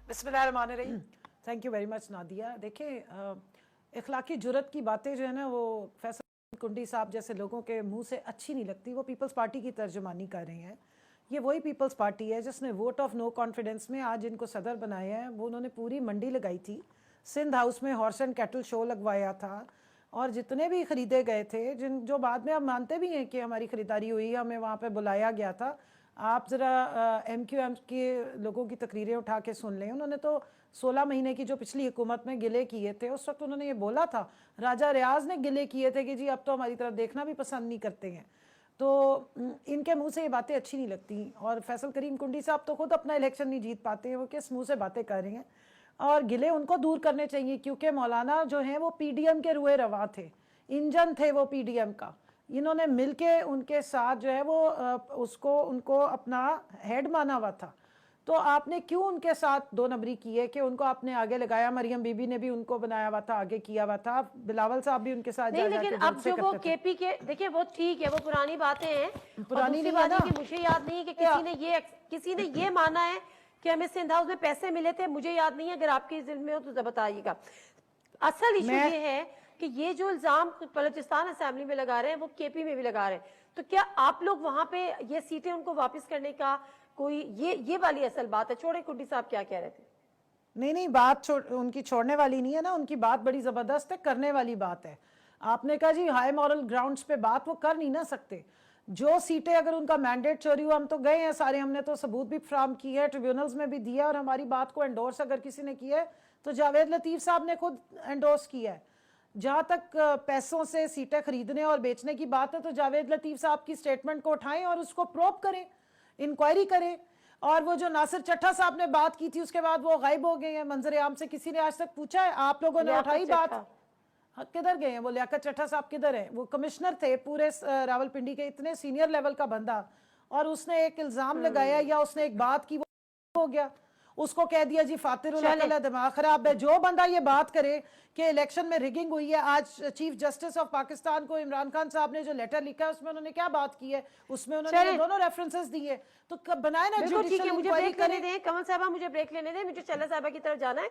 बिस्मिल्लाहिर्रहमानिर्रहीम। Thank you very much Nadia. देखिए, इखलाकी जुर्रत की बातें जो है ना, वो फैसल कुंडी साहब जैसे लोगों के मुंह से अच्छी नहीं लगती। वो पीपल्स पार्टी की तर्जुमानी कर रहे हैं। ये वही पीपल्स पार्टी है जिसने वोट ऑफ नो कॉन्फिडेंस में आज इनको सदर बनाया है। वो उन्होंने पूरी मंडी लगाई थी, सिंध हाउस में हॉर्स एंड कैटल शो लगवाया था, और जितने भी ख़रीदे गए थे, जो बाद में आप मानते भी हैं कि हमारी ख़रीदारी हुई, हमें वहाँ पे बुलाया गया था। आप ज़रा MQM के लोगों की तकरीरें उठा के सुन लें। उन्होंने तो 16 महीने की जो पिछली हुकूमत में गिले किए थे, उस वक्त उन्होंने ये बोला था, राजा रियाज ने गिले किए थे कि जी अब तो हमारी तरफ देखना भी पसंद नहीं करते हैं। तो इनके मुंह से ये बातें अच्छी नहीं लगती। और फैसल करीम कुंडी साहब तो खुद अपना इलेक्शन नहीं जीत पाते हैं, वो किस मुंह से बातें कर रहे हैं। और गिले उनको दूर करने चाहिए, क्योंकि मौलाना जो हैं वो PDM के रुए रवा थे, इंजन थे वो PDM का। इन्होंने मिलके उनके साथ जो है वो उनको अपना हेड माना हुआ था। तो आपने क्यों उनके साथ दो नंबरी की है कि उनको आपने आगे लगाया? मरियम बीबी ने भी उनको बनाया हुआ था, आगे किया हुआ था, बिलावल साहब भी उनके साथ नहीं, लेकिन अब जो वो KP के, देखिए वो ठीक है, वो पुरानी बातें हैं। पुरानी नहीं है ना। कि मुझे याद नहीं है कि किसी ने ये माना है कि हमें सिंध हाउस में पैसे मिले थे। मुझे याद नहीं है, अगर आपकी जिल्म में हो तो बताइएगा। असल इशू ये है कि ये जो इल्जाम बलूचिस्तान असेंबली में लगा रहे हैं, वो KP में भी लगा रहे हैं। तो क्या आप लोग वहां पे ये सीटें उनको वापस करने का कोई ये वाली असल बात है? छोड़े, कुड्डी साहब क्या कह रहे थे? नहीं, बात उनकी छोड़ने वाली नहीं है ना, उनकी बात बड़ी जबरदस्त है, करने वाली बात है। आपने कहा जी हाई मॉरल ग्राउंड्स पे बात वो कर नहीं ना सकते। जो सीटें अगर उनका मैंडेट चोरी हुआ, हम तो गए हैं सारे, हमने तो सबूत भी फ्राहम की है, ट्रिब्यूनल्स में भी दिया, और हमारी बात को एंडोर्स अगर किसी ने किया है तो जावेद लतीफ़ साहब ने खुद एंडोर्स किया है। जहाँ तक पैसों से सीटें खरीदने और बेचने की बात है, तो जावेद लतीफ़ साहब की स्टेटमेंट को उठाएं और उसको प्रोब करें, इंक्वायरी करें। और वो जो नासिर चट्टा साहब ने बात की थी, उसके बाद वो गायब हो गए हैं मंजर आम से। किसी ने आज तक पूछा है? आप लोगों ने उठाई बात? किधर गए हैं वो? लियाकत चट्टा साहब किधर है? वो कमिश्नर थे पूरे रावलपिंडी के, इतने सीनियर लेवल का बंदा, और उसने एक इल्जाम लगाया या उसने एक बात की, वो हो गया, उसको कह दिया जी फातिरुल दिमाग खराब है। जो बंदा ये बात करे कि इलेक्शन में रिगिंग हुई है, आज चीफ जस्टिस ऑफ पाकिस्तान को इमरान खान साहब ने जो लेटर लिखा है, उसमें उन्होंने क्या बात की है? उसमें उन्होंने दोनों रेफरेंसेस दिए। तो बनाए ना जुडिशियल इंक्वायरी करें। कमल साहबा, मुझे ब्रेक लेने दें, मुझे चल्ला साहबा की तरफ जाना है।